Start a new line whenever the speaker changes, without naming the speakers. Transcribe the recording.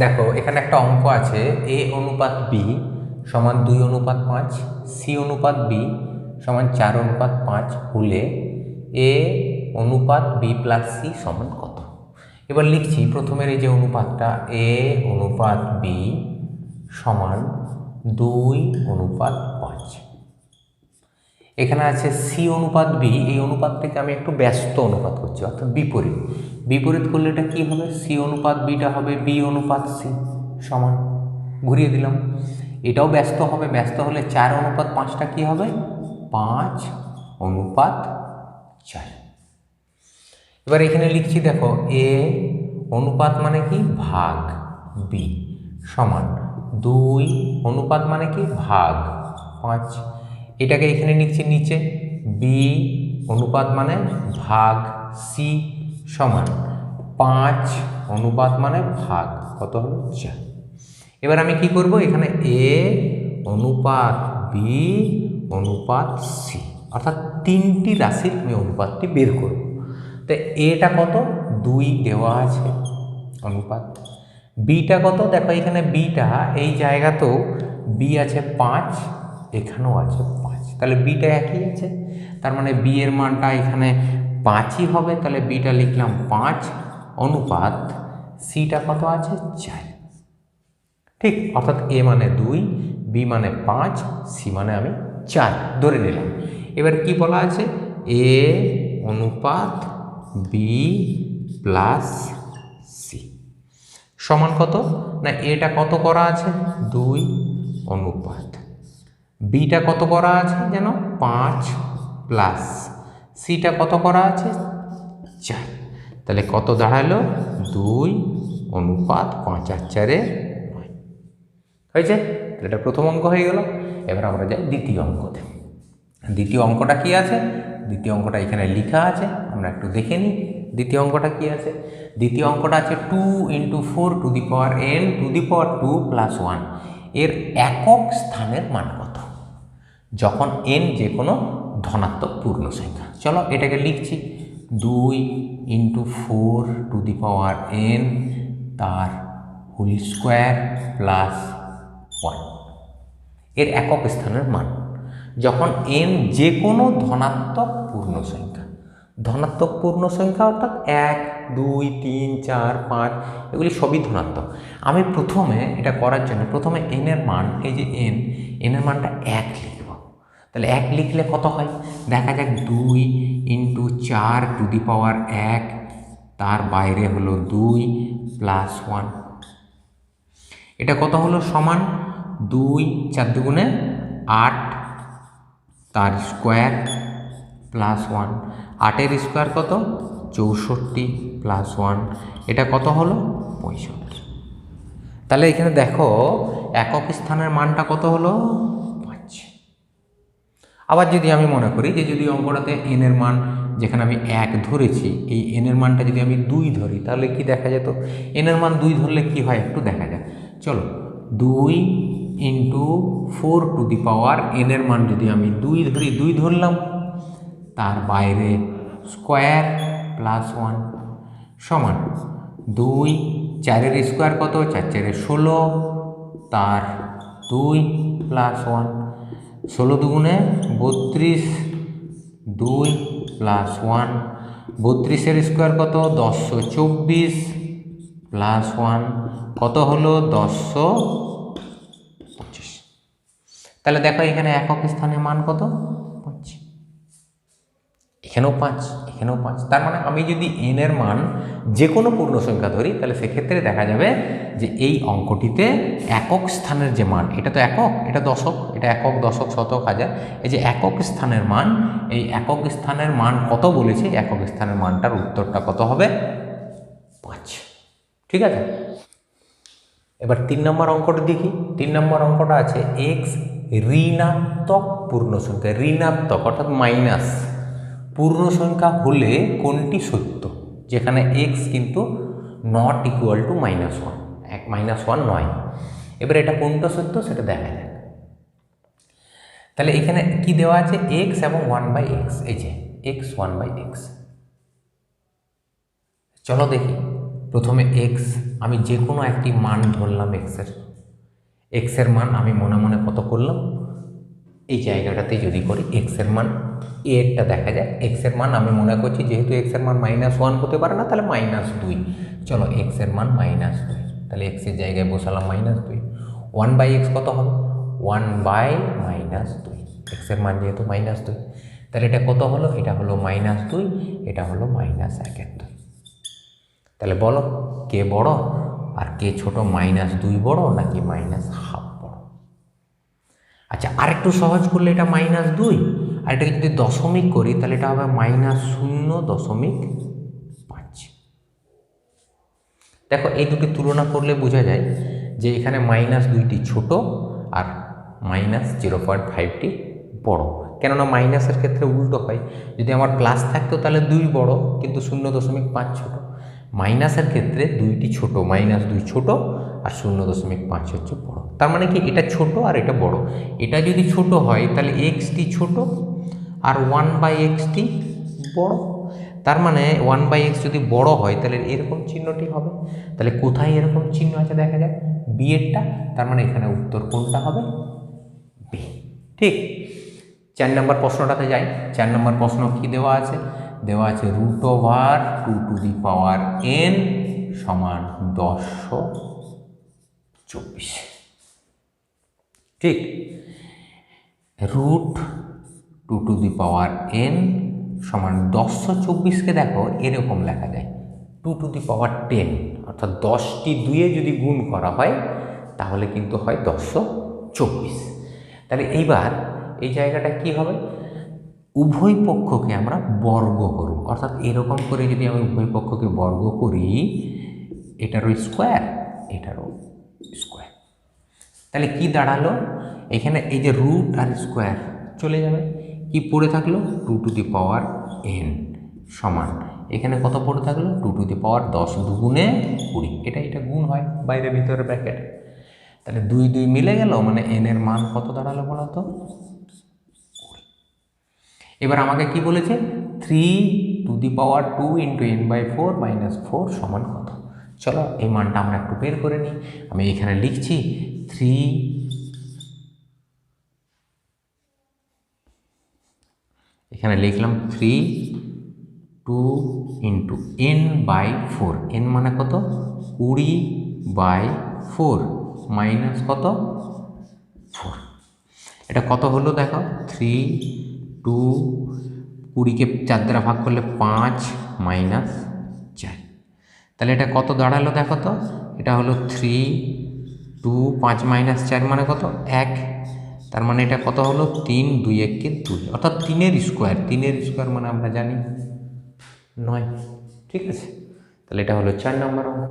দেখো এখানে একটা অঙ্ক আছে, a অনুপাত b সমান 2:5, c অনুপাত b সমান 4:5 হলে a অনুপাত b প্লাস c সমান কত। এবার লিখছি প্রথমের এই যে অনুপাতটা, a অনুপাত b সমান 2:5। এখানে আছে সি অনুপাত বি, এই অনুপাতটাকে আমি একটু ব্যস্ত অনুপাত করছি, অর্থাৎ বিপরীত। বিপরীত করলে এটা কী হবে, সি অনুপাত বিটা হবে বি অনুপাত সি সমান, ঘুরিয়ে দিলাম। এটাও ব্যস্ত হবে, ব্যস্ত হলে 4:5টা কী হবে, 5:4। এবার এখানে লিখছি দেখো, এ অনুপাত মানে কি ভাগ, বি সমান 2 অনুপাত মানে কি ভাগ 5। এটাকে এখানে নিচে নিচে, বি অনুপাত মানে ভাগ সি সমান 5 অনুপাত মানে ভাগ কত হলো 4। এবার আমি কি করব, এখানে এ অনুপাত বি অনুপাত সি, অর্থাৎ তিনটি রাশির আমি অনুপাতটি বের করব। তো এটা কত, 2 দেওয়া আছে অনুপাত। বিটা কত, দেখো এখানে বিটা এই জায়গাতেও বি আছে 5, এখানেও আছে 5, তাহলে বিটা একই আছে, তার মানে বি এর মানটা এখানে 5ই হবে। তাহলে বিটা লিখলাম 5 অনুপাত সিটা কত আছে 4। ঠিক, অর্থাৎ এ মানে 2, বি মানে 5, সি মানে আমি 4 ধরে নিলাম। এবার কি বলা আছে, এ অনুপাত বি প্লাস সি সমান কত, না এটা কত করা আছে 2 অনুপাত, বিটা কত করা আছে যেন 5 প্লাস সিটা কত করা আছে 4। তাহলে কত দাঁড়ালো, 2 অনুপাত 5 আর 4 9 হয়েছে। এটা প্রথম অঙ্ক হয়ে গেল। এবার আমরা যাই দ্বিতীয় অঙ্কতে। দ্বিতীয় অঙ্কটা কি আছে, দ্বিতীয় অঙ্কটা এখানে লেখা আছে, আমরা একটু দেখে নিই দ্বিতীয় অঙ্কটা কি আছে। দ্বিতীয় অঙ্কটা আছে 2 × 4 to the power n to the power 2 plus 1 এর একক স্থানের মান কত যখন n যে কোনো ধনাত্মক পূর্ণ সংখ্যা। চলো এটাকে লিখছি, 2 × 4 টু দি পাওয়ার n তার হোল স্কোয়ার প্লাস 1 এর একক স্থানের মান যখন n যে কোনো ধনাত্মক পূর্ণ সংখ্যা। ধনাত্মক পূর্ণ সংখ্যা অর্থাৎ 1, 2, 3, 4, 5 এগুলি সবই ধনাত্মক। আমি প্রথমে এটা করার জন্য প্রথমে n এর মান, এই যে n এর মানটা 1 লিখব। তাহলে 1 লিখলে কত হয়, দেখা যাক 2 × 4 টু দি পাওয়ার 1 তার বাইরে হলো 2 প্লাস 1, এটা কত হলো সমান 2 4 দুগুণে 8 তার স্কোয়ার প্লাস 1, 8 এর স্কোয়ার কত 64 প্লাস 1, এটা কত হলো 65। তাহলে এখানে দেখো একক স্থানের মানটা কত হলো 5। আবার যদি আমি মনে করি যে যদি অঙ্কটাতে n এর মান যেখানে আমি 1 ধরেছি, এই n এর মানটা যদি আমি 2 ধরি তাহলে কি দেখা যেত, n এর মান 2 ধরলে কি হয় একটু দেখা যাক। চলো 2 × 4 টু দি পাওয়ার n এর মান যদি আমি 2 ধরি, 2 ধরলাম তার বাইরে স্কোয়ার প্লাস 1 সমান 2 4 এর স্কোয়ার কত 4 4 16 তার 2 প্লাস 1, 16 দুগুণে 32, 2 প্লাস 1, 32 এর স্কোয়ার কত 1024 প্লাস 1 কত হলো 1025। তাহলে দেখো এখানে একক স্থানে মান কত 5, এখানেও 5, এখানেও 5। তার মানে আমি যদি n এর মান যে কোনো পূর্ণ সংখ্যা ধরি তাহলে সেক্ষেত্রে দেখা যাবে যে এই অঙ্কটিতে একক স্থানের যে মান, এটা তো একক, এটা দশক, এটা একক দশক শতক হাজার, এই যে একক স্থানের মান, এই একক স্থানের মান কত বলেছে, একক স্থানের মানটার উত্তরটা কত হবে 5। ঠিক আছে, এবার 3 নম্বর অঙ্কটা দেখি। 3 নম্বর অঙ্কটা আছে x ঋণাত্মক পূর্ণ সংখ্যা, ঋণাত্মক অর্থাৎ মাইনাস পূর্ণ সংখ্যা হলে কোনটি সত্য, যেখানে x কিন্তু নট ইকুয়াল টু -1, -1 নয়। এবার এটা কোনটা সত্য সেটা দেখা যাক। তাহলে এখানে কি দেওয়া আছে, x এবং 1/x, এই যে x 1/x। চলো দেখি প্রথমে এক্স, আমি যে কোনো একটি মান ধরলাম এক্সের মান আমি মনে মনে কত করলাম, এই জায়গাটাতে যদি করি এক্সের মান এরটা দেখা যায়, এক্সের মান আমি মনে করছি যেহেতু এক্সের মান -1 হতে পারে না, তাহলে -2। চলো এক্সের মান -2, তাহলে এক্সের জায়গায় বসালাম -2। 1/x কত হবে? 1/-2। এক্সের মান যেহেতু -2, তাহলে এটা কত হলো? এটা হলো -2, এটা হলো -1/2। তাহলে বলো কে বড় আর কে ছোট? -2 বড় নাকি -1/2 বড়? আচ্ছা, আরেকটু সহজ করলে এটা -2, আর এটাকে যদি দশমিক করি তাহলে এটা হবে -0.5। দেখো এই দুটি তুলনা করলে বোঝা যায় যে এখানে -2টি ছোট আর -0.5টি বড়। কেননা মাইনাসের ক্ষেত্রে উল্টো হয়, যদি আমার প্লাস থাকতো তাহলে 2 বড় কিন্তু 0.5 ছোট। মাইনাসের ক্ষেত্রে 2টি ছোট, -2 ছোট আর 0.5 হচ্ছে বড়। তার মানে কি এটা ছোট আর এটা বড়। এটা যদি ছোট হয় তাহলে এক্সটি ছোট আর 1/xটি বড়। তার মানে 1/x যদি বড় হয় তাহলে এরকম চিহ্নটি হবে। তাহলে কোথায় এরকম চিহ্ন আছে দেখা যায়? বি এরটা। তার মানে এখানে উত্তর কোনটা হবে? বি। ঠিক। 4 নম্বর প্রশ্নটাতে যাই। 4 নম্বর প্রশ্ন কি দেওয়া আছে? দেওয়া আছে √2n সমান 1024। ঠিক, √2n সমান 1024কে দেখো এরকম লেখা যায় 210, অর্থাৎ 10টি 2-এ যদি গুণ করা হয় তাহলে কিন্তু হয় 1024। তাহলে এইবার এই জায়গাটা কি হবে? উভয় পক্ষকে আমরা বর্গ করব, অর্থাৎ এরকম করে যদি আমি উভয় পক্ষকে বর্গ করি, এটারও স্কোয়ার এটারও স্কোয়ার, তাহলে কি দাঁড়ালো? এখানে এই যে রুট আর স্কোয়ার চলে যাবে, কি পড়ে থাকলো? 2n সমান এখানে কত পড়ে থাকলো? 210 2 20। এটা গুণ হয় বাইরে ভিতরে ব্র্যাকেট, তাহলে 2 2 মিলে গেল, মানে n এর মান কত দাঁড়ালো বলো তো? 20। এবার আমাকে কি বলেছে? 3/2 n/4 - 4 সমান কত? চলো এই মানটা আমরা একটু বের করে নিই। আমি এখানে লিখছি 3, এখানে লিখলাম 3 2 n/4। n মানে কত? 20/4 মাইনাস কত? 4। এটা কত হলো দেখো? 3 2 20কে 4 দ্বারা ভাগ করলে 5 - 4। তাহলে এটা কত দাঁড়ালো দেখো তো? এটা হলো 3 2 5 - 4 মানে কত? 1। তার মানে এটা কত হলো? 3 2 1 2, অর্থাৎ 3-এর স্কোয়ার। 3-এর স্কোয়ার মানে আমরা জানি 9। ঠিক আছে, তাহলে এটা হলো 4 নম্বর।